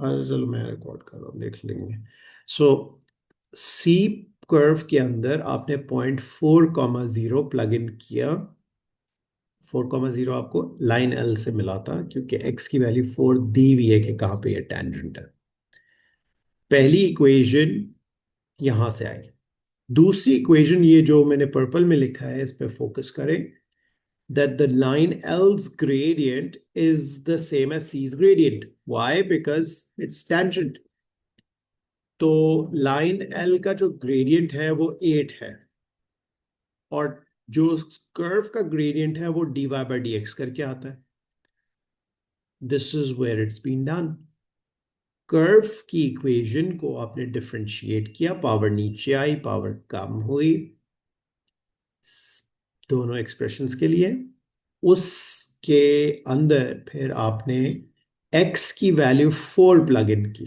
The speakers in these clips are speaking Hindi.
चलो मैं रिकॉर्ड कर रहा हूँ, देख लेंगे। सो सी कर्व के अंदर आपने 0.4, 0 प्लग इन किया। 4, 0 आपको लाइन एल से मिला था, क्योंकि एक्स की वैल्यू 4 दी हुई है कि कहाँ पे ये टेंजेंट है। पहली इक्वेशन यहां से आई। दूसरी इक्वेशन, ये जो मैंने पर्पल में लिखा है, इस पे फोकस करें। That the line L's gradient is the same as C's gradient. Why? Because it's tangent. तो लाइन L का जो ग्रेडियंट है वो 8 है, और जो कर्व का ग्रेडियंट है वो dy by dx करके आता है। This is where it's been done. Curve की इक्वेशन को आपने डिफरेंशिएट किया, पावर नीचे आई, पावर कम हुई दोनों एक्सप्रेशंस के लिए। उसके अंदर फिर आपने x की वैल्यू 4 प्लग इन की,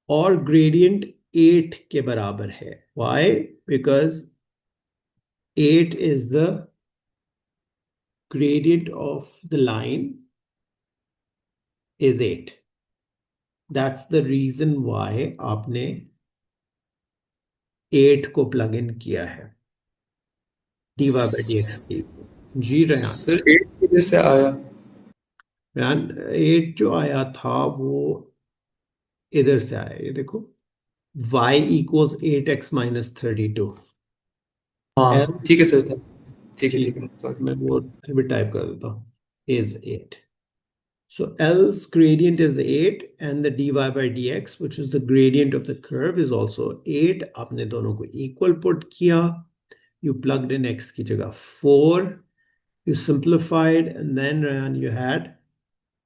और ग्रेडियंट 8 के बराबर है। Why? Because 8 is the gradient of the line is 8. That's the reason why आपने 8 को प्लग इन किया है dy by dx की। जी रेहान। सर 8 किधर से आया? रेहान, 8 जो आया था वो इधर से आया, ये देखो, y इक्वल्स 8x-32। हाँ L, ठीक है सर था। ठीक है ठीक ठीक है, है सॉरी। मैं वो भी टाइप कर देता हूँ, is 8. So L's gradient is 8, and the dy by dx, which is the gradient of the curve, is also 8. आपने दोनों को equal put किया. You plugged in x की जगह 4. You simplified, and then Ryan, you had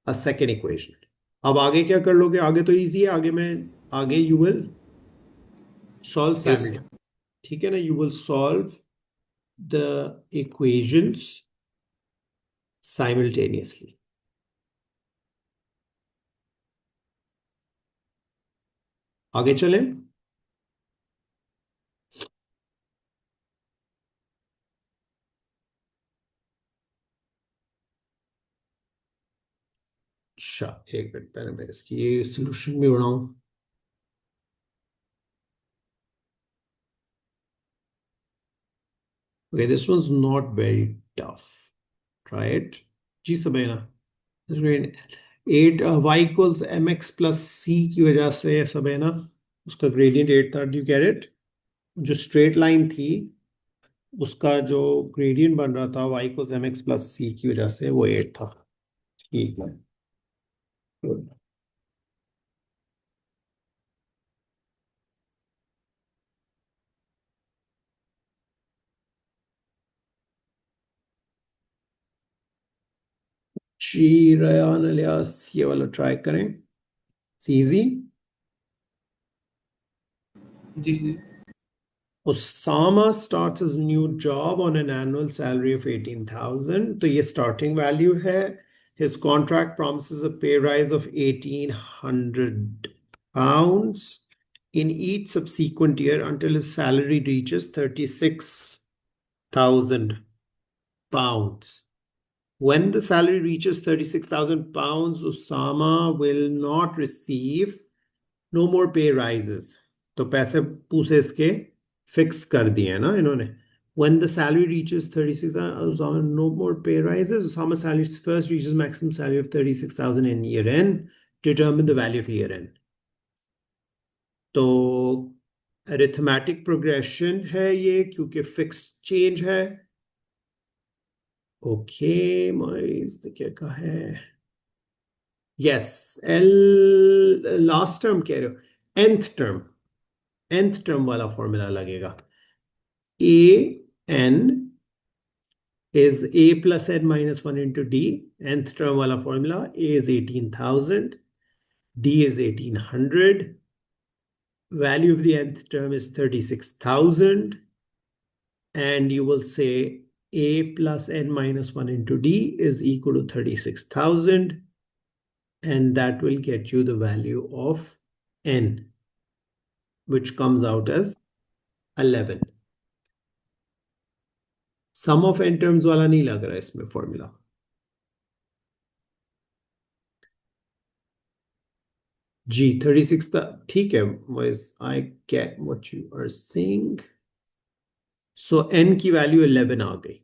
a second equation. अब आगे क्या कर लोगे? आगे तो easy है, आगे you will solve yes simultaneously. Sir. ठीक है ना? You will solve the equations simultaneously. आगे चलें। अच्छा, एक मिनट पहले मैं इसकी सोल्यूशन भी बनाऊं। Okay, this was not very tough. Try it. Ji सबेना, 8 y equals mx plus c की वजह से सबेना उसका ग्रेडियंट 8 था। Do get it? जो स्ट्रेट लाइन थी उसका जो ग्रेडियंट बन रहा था y equals mx plus c की वजह से, वो 8 था। ठीक है, गुड। जी रयान इलियास, ये वाला ट्राई करें, easy. Ji ji. Osama starts his new job on an annual salary of 18,000. तो ये starting value है. His contract promises a pay rise of 1,800 pounds in each subsequent year until his salary reaches 36,000 pounds. When the salary reaches 36,000 pounds, Osama will not receive no more pay rises. तो पैसे पूसे इसके फिक्स कर दिए हैं ना इन्होंने। When the salary reaches 36,000, Osama no more pay rises. Osama's salary first reaches maximum salary of 36,000 in year end. Determine the value of year end. तो अरिथमेटिक प्रोग्रेशन है ये, क्योंकि फिक्स्ड चेंज है। ओके, माइस तो क्या कहा है? यस, एल लास्ट टर्म कह रहे हो, nth टर्म वाला फॉर्मूला लगेगा। a n is a plus n minus 1 into d. Nth term wala formula. A is 18,000. D is 1,800. Value of the nth term is 36,000. And you will say a plus n minus 1 into d is equal to 36,000. And that will get you the value of n, which comes out as 11. Sum of n terms वाला नहीं लग रहा है इसमें फॉर्मूला। जी 36 ठीक है। I get what you are saying. So n की वैल्यू 11 आ गई।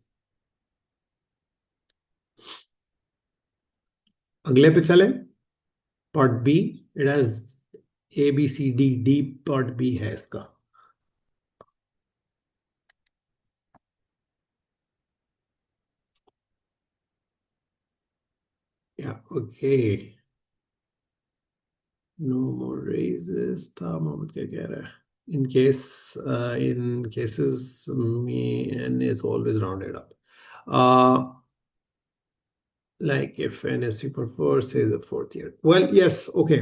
अगले पे चले। Part b. It has a b c d, d part b है इसका। या ओके। नो मोर रेजेस था, मोहम्मद क्या कह रहा है? In cases me n is always rounded up. Like if n is equal 4, say the fourth year. Well, yes, okay,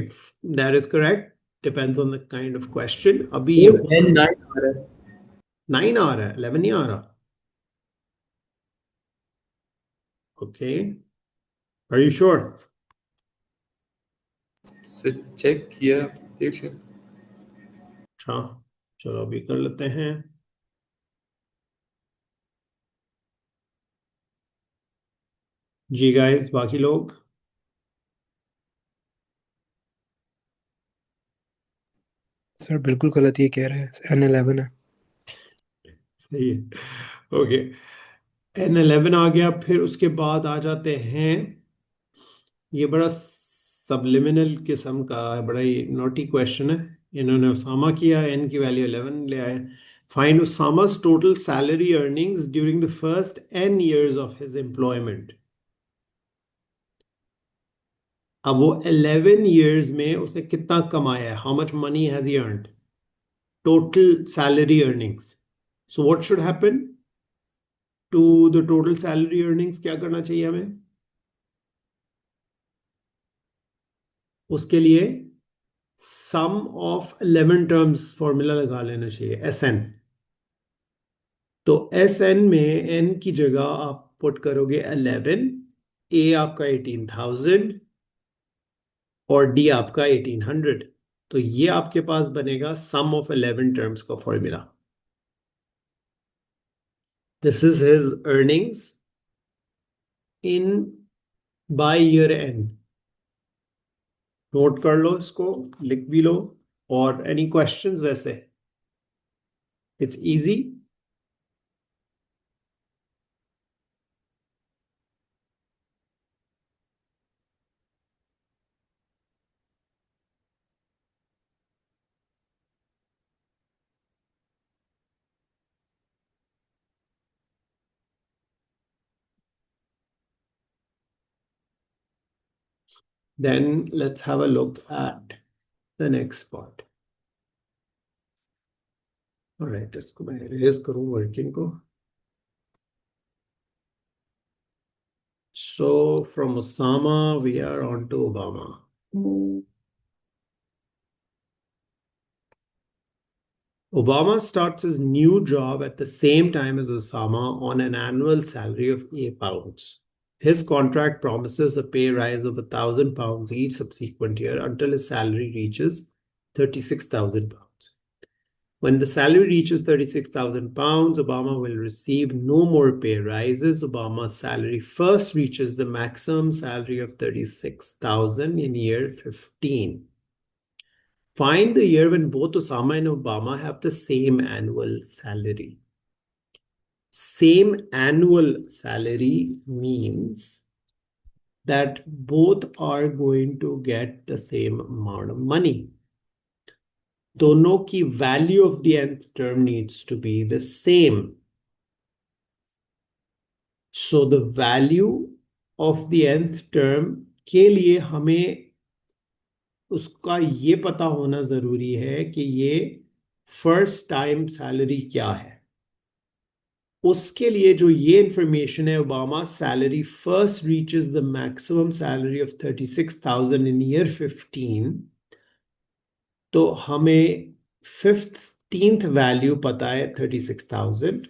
that is correct. Depends on the kind of question. अभी ये सर एन 9 आ रहा है। 9 आ रहा है, 11 नहीं आ रहा। Okay, are you sure? Sir check किया, देख लो। अच्छा, चलो अभी कर लेते हैं। जी गाइस, बाकी लोग। सर बिल्कुल गलत ये कह रहे हैं, N11 है। सही है। ओके, N11 आ गया। फिर उसके बाद आ जाते हैं, ये बड़ा सबलिमिनल किस्म का बड़ा ही नोटी क्वेश्चन है। इन्होंने उसामा किया, एन की वैल्यू 11 ले आए। फाइंड उसामा's total salary earnings during the first n years of his employment. अब वो 11 years में उसने कितना कमाया है? How much money has he earned? Total salary earnings. So what should happen to the total salary earnings? क्या करना चाहिए हमें उसके लिए? सम ऑफ 11 टर्म्स फॉर्मूला लगा लेना चाहिए, एस एन। तो एस एन में एन की जगह आप पुट करोगे 11, ए आपका 18,000 और डी आपका 1800। तो ये आपके पास बनेगा सम ऑफ 11 टर्म्स का formula. This is his earnings in by year n. Note कर लो इसको, लिख भी लो। और एनी क्वेश्चंस? वैसे it's easy. Then let's have a look at the next part. Alright, इसको मैं erase करूँ वर्किंग को। So from Osama, we are on to Obama. Obama starts his new job at the same time as Osama on an annual salary of £8. His contract promises a pay rise of £1,000 each subsequent year until his salary reaches £36,000. When the salary reaches £36,000, Obama will receive no more pay rises. Obama's salary first reaches the maximum salary of $36,000 in year 15. Find the year when both Osama and Obama have the same annual salary. Same annual salary means that both are going to get the same amount of money. दोनों की value of the nth term needs to be the same. So the value of the nth term के लिए हमें उसका ये पता होना जरूरी है कि ये फर्स्ट टाइम सैलरी क्या है। उसके लिए जो ये इंफॉर्मेशन है, Obama salary first reaches the maximum salary of 36,000 in year 15। तो हमें 15th वैल्यू पता है 36,000।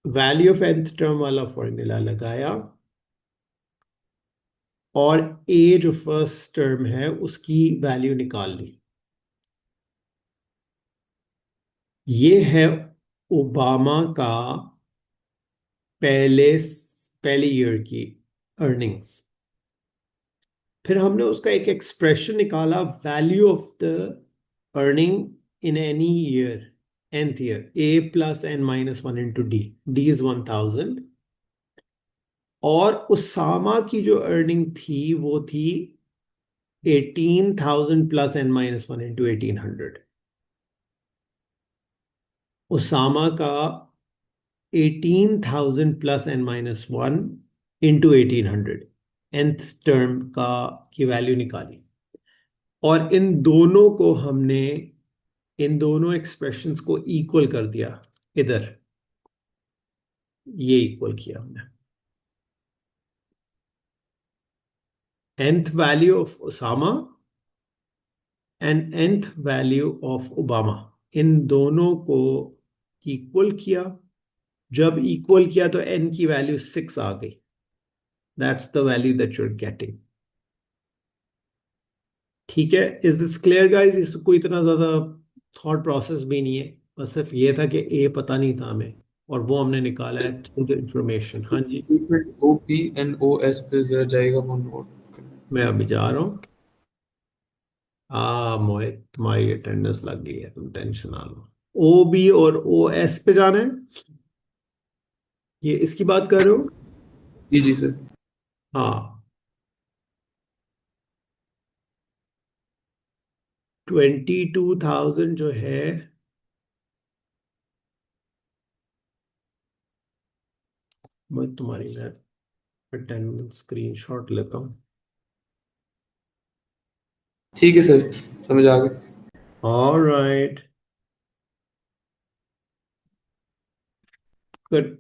वैल्यू ऑफ nth टर्म वाला फॉर्मूला लगाया और ए जो फर्स्ट टर्म है उसकी वैल्यू निकाल ली। ये है ओबामा का पहले ईयर की अर्निंग्स। फिर हमने उसका एक एक्सप्रेशन निकाला, value of the earning in any year, nth year, a plus n minus 1 into d, d is 1000, और उसामा की जो अर्निंग थी वो थी 18,000 plus n minus 1 into 1800. Usama का 18,000 plus n minus 1 into 1800 nth term का की वैल्यू निकाली, और इन दोनों को हमने, इन दोनों एक्सप्रेशंस को इक्वल कर दिया, इधर ये इक्वल किया हमने, nth value of Usama and nth value of Obama, इन दोनों को इक्वल किया। जब इक्वल किया तो n की वैल्यू 6 आ गई, that's the value that you are getting. ठीक है, इज दिस क्लियर गाइस? इसको इतना ज्यादा थॉट प्रोसेस भी नहीं है, बस सिर्फ ये था कि ए पता नहीं था हमें, और वो हमने निकाला है थ्रू द इंफॉर्मेशन। हाँ जी, स्टेटमेंट OPNOS पे जरा जाएगा, वो नोट करना। मैं अभी जा रहा हूँ। मोहित, तुम्हारी अटेंडेंस लग गई है, तुम टेंशन ना लो। ओ बी और ओ एस पे जाना है, ये इसकी बात कर रहे हो? जी जी सर। हाँ, 22,000 जो है, मैं तुम्हारी मैं अटेंडेंस स्क्रीनशॉट लेता हूँ। ठीक है सर, समझ आ गया। Alright, good.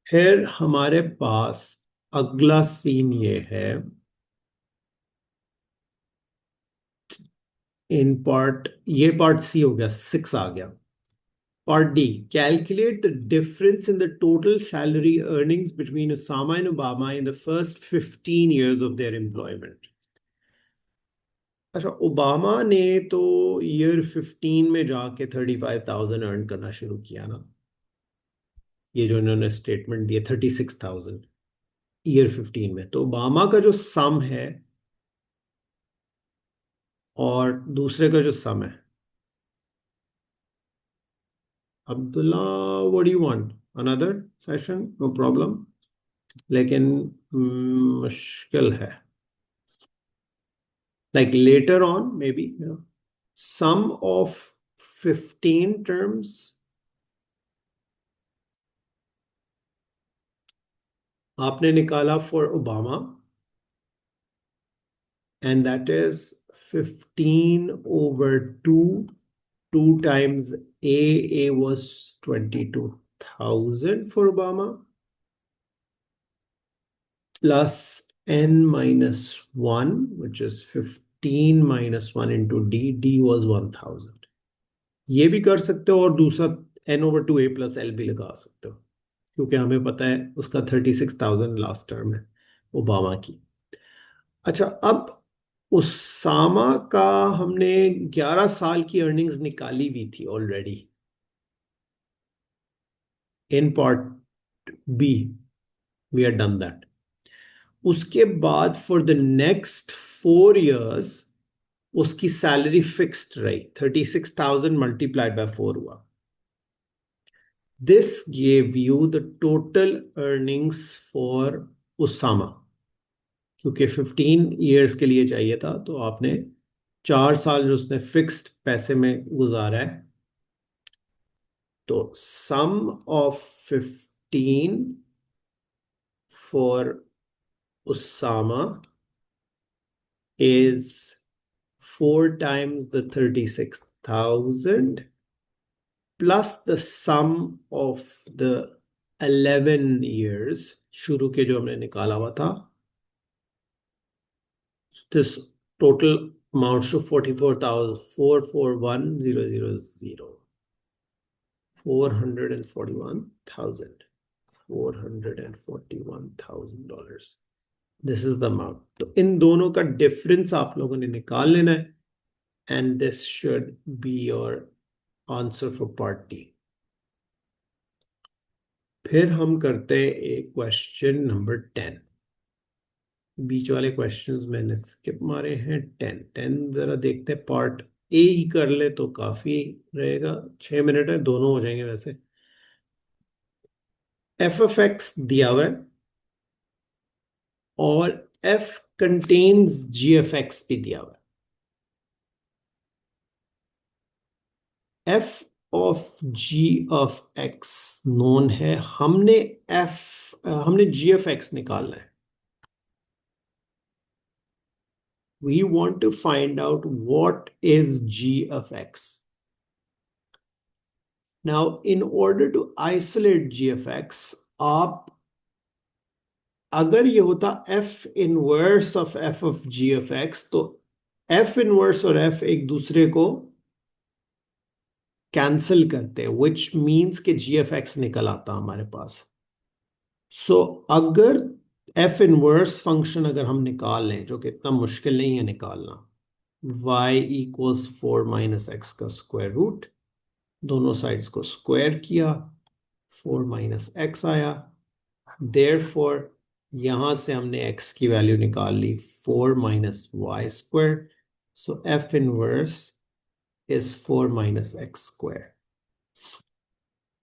फिर हमारे पास अगला सीन ये है, इन पार्ट, ये पार्ट सी हो गया, 6 आ गया। Part D, calculate the difference in the total salary earnings between Osama and Obama in the first 15 years of their employment. अच्छा, ओबामा ने तो ईयर 15 में जाके 35,000 अर्न करना शुरू किया ना, ये जो इन्होंने स्टेटमेंट दिया 36,000 ईयर 15 में, तो ओबामा का जो सम है और दूसरे का जो सम है, Abdullah, what do you want, another session? No problem, लेकिन मुश्किल है, like later on maybe, you know, sum of 15 terms आपने निकाला for Obama, and that is 15 over 2, 2 times A was 22,000 for Obama, plus n minus 1, which is 15 minus 1 into D was 1,000. ये भी कर सकते हो, और दूसरा n over 2A plus L भी लगा सकते हो, क्योंकि हमें पता है उसका 36,000 लास्ट टर्म है ओबामा की। अच्छा, अब उसामा का हमने 11 साल की अर्निंग्स निकाली हुई थी already in part b, we are done that. उसके बाद फॉर द नेक्स्ट 4 years उसकी सैलरी फिक्स्ड रही, 36,000 मल्टीप्लाइड बाय 4 हुआ। This gave you the total earnings for Usama, क्योंकि 15 years के लिए चाहिए था, तो आपने 4 साल जो उसने फिक्स्ड पैसे में गुजारा है, तो सम of 15 for Usama is 4 times the 36,000 plus the sum of the 11 years शुरू के जो हमने निकाला हुआ था, this total amounts to 44,000, 441,000, 441,000 this is the amount. तो इन दोनों का डिफरेंस आप लोगों ने निकाल लेना है, and this should be your answer for part D. फिर हम करते हैं एक क्वेश्चन नंबर 10। बीच वाले क्वेश्चंस मैंने स्किप मारे हैं। 10 जरा देखते हैं, पार्ट ए ही कर ले तो काफी रहेगा। 6 मिनट है, दोनों हो जाएंगे वैसे। एफ ऑफ एक्स दिया हुआ है और f contains g f x भी दिया हुआ है। F of ji of x known है, हमने जी एफ एक्स निकालना है। We want to find out what is g of x. Now, in order to isolate g of x, आप अगर ये होता f inverse of f of g of x, तो f इनवर्स और f एक दूसरे को कैंसिल करते हैं, which means कि g of x निकल आता हमारे पास। सो अगर f इनवर्स फंक्शन अगर हम निकाल लें, जो कि इतना मुश्किल नहीं है निकालना, y इक्वल्स 4 माइनस एक्स का स्क्वायर रूट, दोनों साइड्स को स्क्वायर किया, 4 माइनस एक्स आया। देयरफॉर यहां से हमने x की वैल्यू निकाल ली, 4 minus y square. So f inverse is 4 minus x square.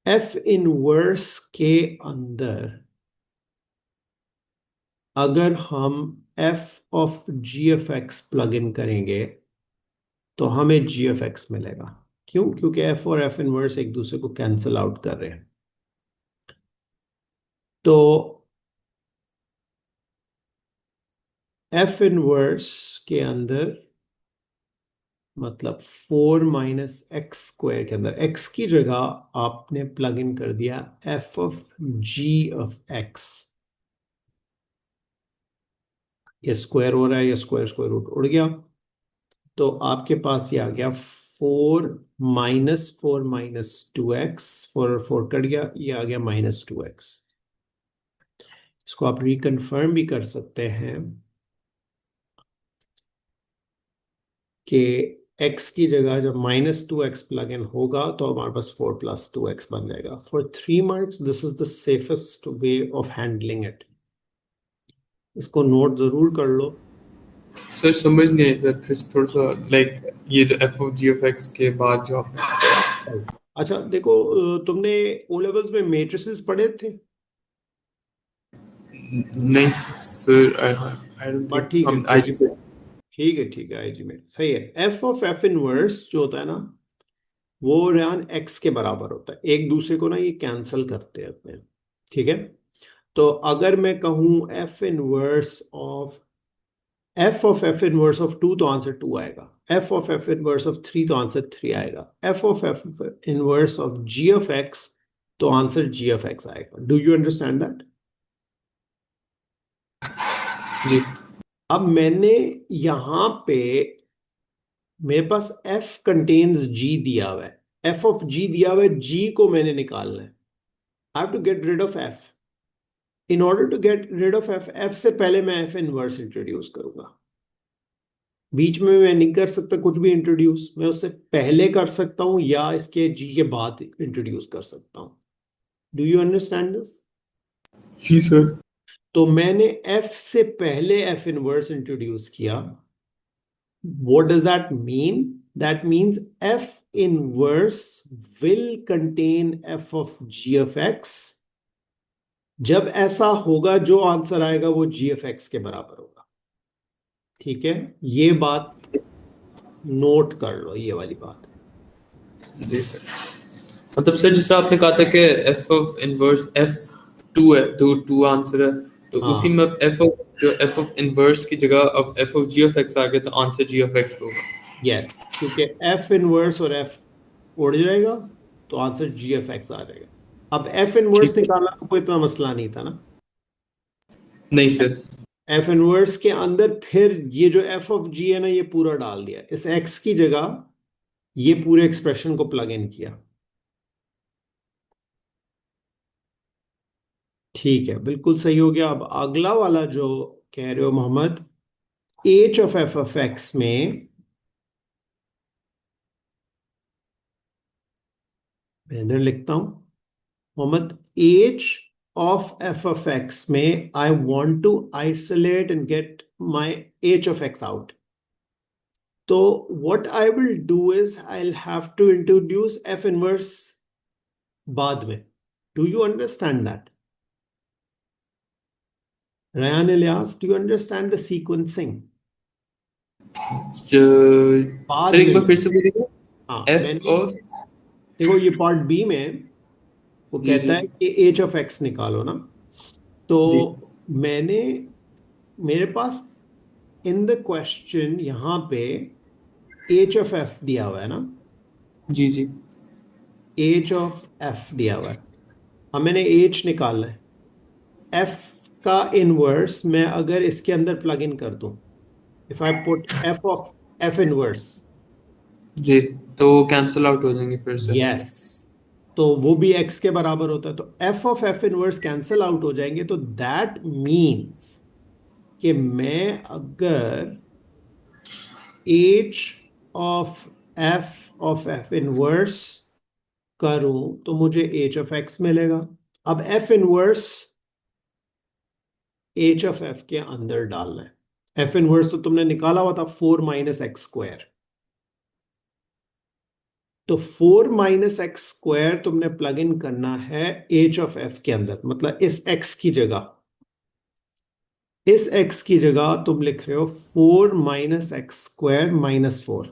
f inverse के अंदर अगर हम f of g f x plug in करेंगे तो हमें जी एफ एक्स मिलेगा। क्यों? क्योंकि f और f इनवर्स एक दूसरे को कैंसिल आउट कर रहे हैं। तो f इनवर्स के अंदर मतलब 4 माइनस एक्स स्क्वायर के अंदर x की जगह आपने प्लग इन कर दिया f of g of x। ये स्क्वायर हो रहा है, ये स्क्वायर स्क्वायर रूट उड़ गया, तो आपके पास ये आ गया 4 माइनस 2x, 4 और 4 कट गया, ये आ गया -2x। इसको आप रिकन्फर्म भी कर सकते हैं कि x की जगह जब -2x प्लग इन होगा तो हमारे पास 4 प्लस 2x बन जाएगा। For 3 marks this is the safest way of handling it. इसको नोट जरूर कर लो। सर समझ नहीं आया सर, फिर थोड़ा सा लाइक ये जो f of ji of x के बाद जो आपने। अच्छा देखो, तुमने ओ लेवल्स में मेट्रिसेस पढ़े थे? नहीं sir, I don't but think ठीक है, हम कोई आईजी नहीं, से। ठीक है आईजी में सही है। एफ ऑफ एफ इनवर्स जो होता है ना, वो रेहान एक्स के बराबर होता है। एक दूसरे को ना ये कैंसिल करते हैं अपने, ठीक है। तो अगर मैं कहूं F of F inverse of 2 तो आंसर 2 आएगा। F of F inverse of 3 तो आंसर 3 आएगा। F of F inverse of ji of X तो आंसर जी ऑफ एक्स आएगा। Do you understand that? जी अब मैंने यहां पे, मेरे पास f कंटेन्स g दिया हुआ है, f ऑफ g दिया हुआ है, g को मैंने निकालना है। I have to get rid of f। In order to get rid of f से पहले मैं f इनवर्स इंट्रोड्यूस करूंगा। बीच में मैं नहीं कर सकता कुछ भी इंट्रोड्यूस, मैं उससे पहले कर सकता हूं या इसके g के बाद इंट्रोड्यूस कर सकता हूं। Do you understand this? जी सर। तो मैंने f से पहले f इनवर्स इंट्रोड्यूस किया। What does that mean? That means f inverse will contain f of g of x। जब ऐसा होगा जो आंसर आएगा वो g of x के बराबर होगा। ठीक है, ये बात नोट कर लो, ये वाली बात। जी सर, मतलब सर जैसा आपने कहा था कि F of inverse F two है तो टू आंसर है, तो उसी हाँ में एफ ऑफ इनवर्स की जगह अब F of ji of X आ गया तो आंसर जी ऑफ एक्स होगा। यस, क्योंकि f इनवर्स और f उड़ जाएगा तो आंसर g of x आ जाएगा। अब f इनवर्स ठीक है। निकालना तो कोई इतना मसला नहीं था ना। नहीं सर। एफ इनवर्स के अंदर फिर ये जो एफ ऑफ जी है ना, ये पूरा डाल दिया इस एक्स की जगह, ये पूरे एक्सप्रेशन को प्लग इन किया। ठीक है, बिल्कुल सही हो गया। अब अगला वाला जो कह रहे हो Mohammad, h of f of x में, मैं इधर लिखता हूं Mohammad, h of f of x में I want to isolate and get my h of x out. So what I will do is I'll have to introduce f inverse बाद में. Do you understand that? Ryan Ilyas, do you understand the sequencing? Sir एक बार फिर से बोलिएगा. हाँ, f of देखो ये पार्ट बी में वो जी, कहता जी. है कि एच ऑफ एक्स निकालो ना. तो मेरे पास इन द क्वेश्चन यहाँ पे एच ऑफ एफ दिया हुआ है ना. जी, जी. एच ऑफ एफ दिया हुआ है. अब मैंने एच निकालना है. एफ का इनवर्स मैं अगर इसके अंदर प्लग इन कर दूं, if I put F of F inverse, G, तो कैंसिल आउट हो जाएंगे फिर से. यस, तो वो भी x के बराबर होता है. तो f of f inverse cancel out हो जाएंगे. तो दैट मीन्स कि मैं अगर h ऑफ f इनवर्स करूं तो मुझे h ऑफ x मिलेगा. अब f inverse h of f के अंदर डालना है. f इनवर्स तो तुमने निकाला हुआ था 4 माइनस एक्स स्क्वायर. तो 4 माइनस एक्स स्क्वायर तुमने प्लग इन करना है h ऑफ f के अंदर. मतलब इस x की जगह तुम लिख रहे हो 4 माइनस एक्स स्क्वायर माइनस 4.